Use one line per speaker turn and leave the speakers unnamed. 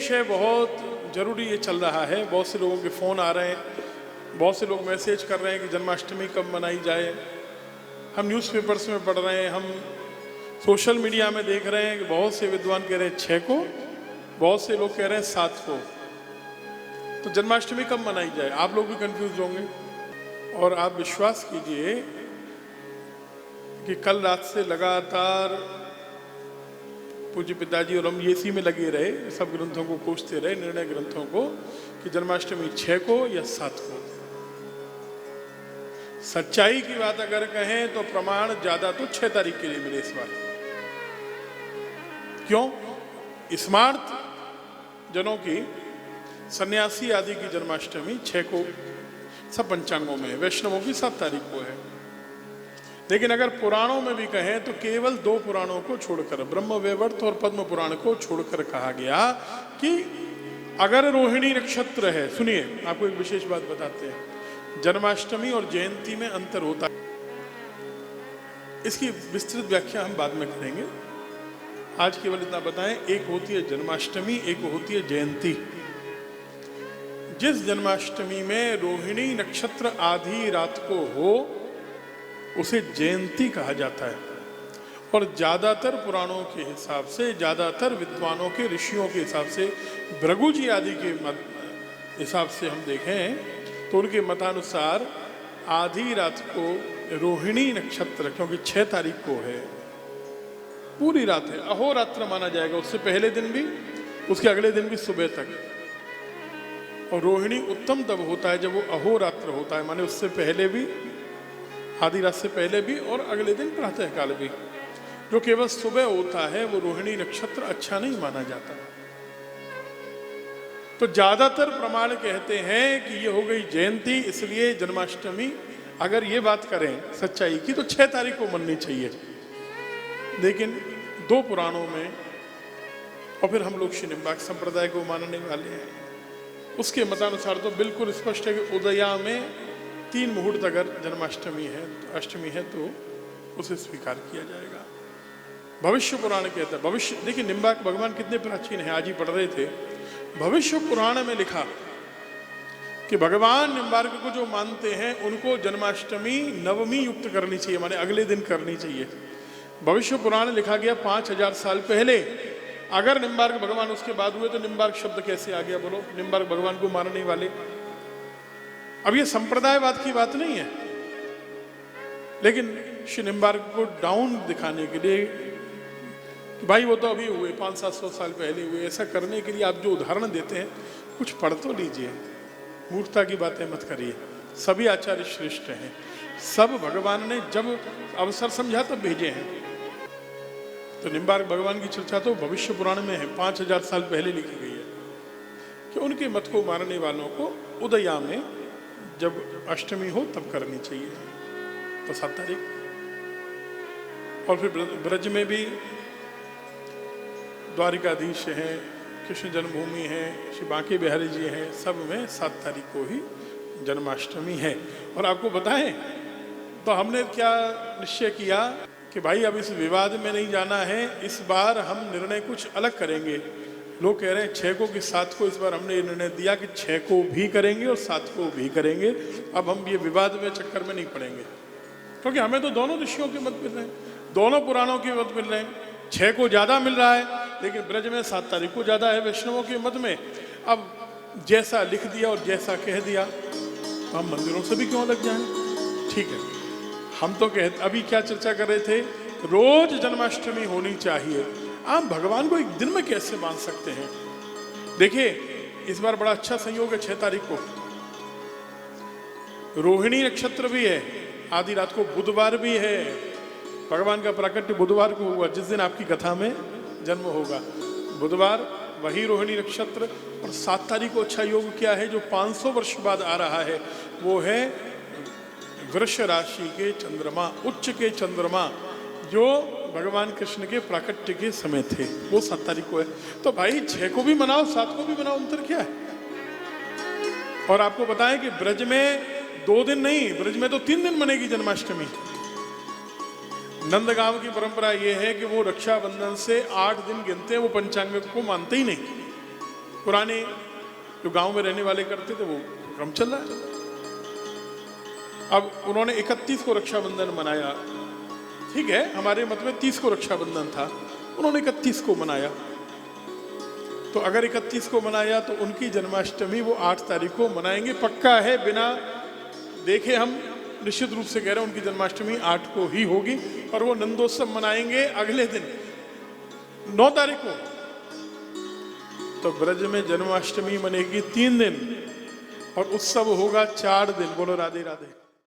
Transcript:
विषय बहुत जरूरी ये चल रहा है, बहुत से लोगों के फ़ोन आ रहे हैं, बहुत से लोग मैसेज कर रहे हैं कि जन्माष्टमी कब मनाई जाए। हम न्यूज़पेपर्स में पढ़ रहे हैं, हम सोशल मीडिया में देख रहे हैं कि बहुत से विद्वान कह रहे हैं 6 को, बहुत से लोग कह रहे हैं 7 को। तो जन्माष्टमी कब मनाई जाए? आप लोग भी कंफ्यूज होंगे। और आप विश्वास कीजिए कि कल रात से लगातार पूज्य पिताजी और हम इसी में लगे रहे, सब ग्रंथों को खोजते रहे, निर्णय ग्रंथों को, कि जन्माष्टमी 6 को या 7 को। सच्चाई की बात अगर कहें तो प्रमाण ज्यादा तो 6 तारीख के लिए मिले इस बार। क्यों? स्मार्त जनों की, सन्यासी आदि की जन्माष्टमी 6 को सब पंचांगों में है, वैष्णवों की 7 तारीख को है। लेकिन अगर पुराणों में भी कहें तो केवल 2 पुराणों को छोड़कर, ब्रह्म वैवर्त और पद्म पुराण को छोड़कर कहा गया कि अगर रोहिणी नक्षत्र है, सुनिए आपको एक विशेष बात बताते हैं, जन्माष्टमी और जयंती में अंतर होता है। इसकी विस्तृत व्याख्या हम बाद में करेंगे, आज केवल इतना बताएं, एक होती है जन्माष्टमी, एक होती है जयंती। जिस जन्माष्टमी में रोहिणी नक्षत्र आधी रात को हो उसे जयंती कहा जाता है। और ज्यादातर पुराणों के हिसाब से, ज्यादातर विद्वानों के, ऋषियों के हिसाब से, भृगु जी आदि के हिसाब से हम देखें तो उनके मतानुसार आधी रात को रोहिणी नक्षत्र, क्योंकि 6 तारीख को है, पूरी रात है, अहोरात्र माना जाएगा। उससे पहले दिन भी, उसके अगले दिन भी सुबह तक। और रोहिणी उत्तम तब होता है जब वो अहोरात्र होता है, माने उससे पहले भी, आधी रात से पहले भी और अगले दिन प्रातः काल भी। जो केवल सुबह होता है वो रोहिणी नक्षत्र अच्छा नहीं माना जाता। तो ज्यादातर प्रमाण कहते हैं कि ये हो गई जयंती, इसलिए जन्माष्टमी अगर ये बात करें सच्चाई की तो 6 तारीख को मननी चाहिए। लेकिन 2 पुराणों में, और फिर हम लोग श्रीनिम्बाक संप्रदाय को मानने वाले हैं, उसके मतानुसार तो बिल्कुल स्पष्ट है कि उदया में 3 मुहूर्त अगर जन्माष्टमी है, अष्टमी है, तो उसे स्वीकार किया जाएगा। भविष्य पुराण कहता है, भविष्य, देखिए निम्बाक भगवान कितने प्राचीन हैं, आज ही पढ़ रहे थे। भविष्य पुराण में लिखा कि भगवान निम्बार्क को जो मानते हैं उनको जन्माष्टमी नवमी युक्त करनी चाहिए, माने अगले दिन करनी चाहिए। भविष्य पुराण लिखा गया 5000 साल पहले। अगर निम्बार्क भगवान उसके बाद हुए तो निम्बार्क शब्द कैसे आ गया? बोलो, निम्बार्क भगवान को मानने वाले। अब ये संप्रदायवाद की बात नहीं है, लेकिन श्री निम्बार्क को डाउन दिखाने के लिए, भाई वो तो अभी हुए 500-700 साल पहले हुए, ऐसा करने के लिए आप जो उदाहरण देते हैं कुछ पढ़ तो लीजिए, मूर्खता की बातें मत करिए। सभी आचार्य श्रेष्ठ हैं, सब भगवान ने जब अवसर समझा तब भेजे हैं। तो निम्बार्क भगवान की चर्चा तो भविष्य पुराण में है, 5000 साल पहले लिखी गई है कि उनके मत को मानने वालों को उदया में जब अष्टमी हो तब करनी चाहिए, तो 7 तारीख। और फिर ब्रज में भी द्वारिकाधीश हैं, कृष्ण जन्मभूमि है, श्री बांके बिहारी जी हैं, सब में 7 तारीख को ही जन्माष्टमी है। और आपको बताएं तो हमने क्या निश्चय किया कि भाई अब इस विवाद में नहीं जाना है, इस बार हम निर्णय कुछ अलग करेंगे। लोग कह रहे हैं 6 को कि 7 को, इस बार हमने ये निर्णय दिया कि 6 को भी करेंगे और 7 को भी करेंगे। अब हम ये विवाद में चक्कर में नहीं पड़ेंगे, क्योंकि हमें तो दोनों ऋषियों के मत मिल रहे हैं, दोनों पुराणों के मत मिल रहे हैं। 6 को ज्यादा मिल रहा है, लेकिन ब्रज में 7 तारीख को ज्यादा है वैष्णवों के मत में। अब जैसा लिख दिया और जैसा कह दिया तो हम मंदिरों से भी क्यों लग जाएं? ठीक है, हम तो अभी क्या चर्चा कर रहे थे, रोज जन्माष्टमी होनी चाहिए। आप भगवान को एक दिन में कैसे मान सकते हैं? देखिए इस बार बड़ा अच्छा संयोग है, 6 तारीख को रोहिणी नक्षत्र भी है, आधी रात को बुधवार भी है। भगवान का प्राकट्य बुधवार को हुआ, जिस दिन आपकी कथा में जन्म होगा, बुधवार, वही रोहिणी नक्षत्र। और 7 तारीख को अच्छा योग क्या है जो 500 वर्ष बाद आ रहा है, वो है वृष राशि के चंद्रमा, उच्च के चंद्रमा, जो भगवान कृष्ण के प्राकट्य के समय थे, वो 7 तारीख को है। तो भाई 6 को भी मनाओ, 7 को भी मनाओ, अंतर क्या है? और आपको बताएं कि ब्रज में 2 दिन नहीं, ब्रज में तो 3 दिन मनेगी जन्माष्टमी। नंदगांव की परंपरा ये है कि वो रक्षाबंधन से 8 दिन गिनते हैं, वो पंचांग को मानते ही नहीं। पुराने जो गांव में रहने वाले करते थे वो क्रम चल रहा है। अब उन्होंने 31 को रक्षाबंधन मनाया, ठीक है, हमारे मत में 30 को रक्षाबंधन था, उन्होंने 31 को मनाया। तो अगर 31 को मनाया तो उनकी जन्माष्टमी वो 8 तारीख को मनाएंगे, पक्का है, बिना देखे हम निश्चित रूप से कह रहे हैं उनकी जन्माष्टमी 8 को ही होगी। और वो नंदोत्सव मनाएंगे अगले दिन 9 तारीख को। तो ब्रज में जन्माष्टमी मनेगी 3 दिन और उत्सव होगा 4 दिन। बोलो राधे राधे।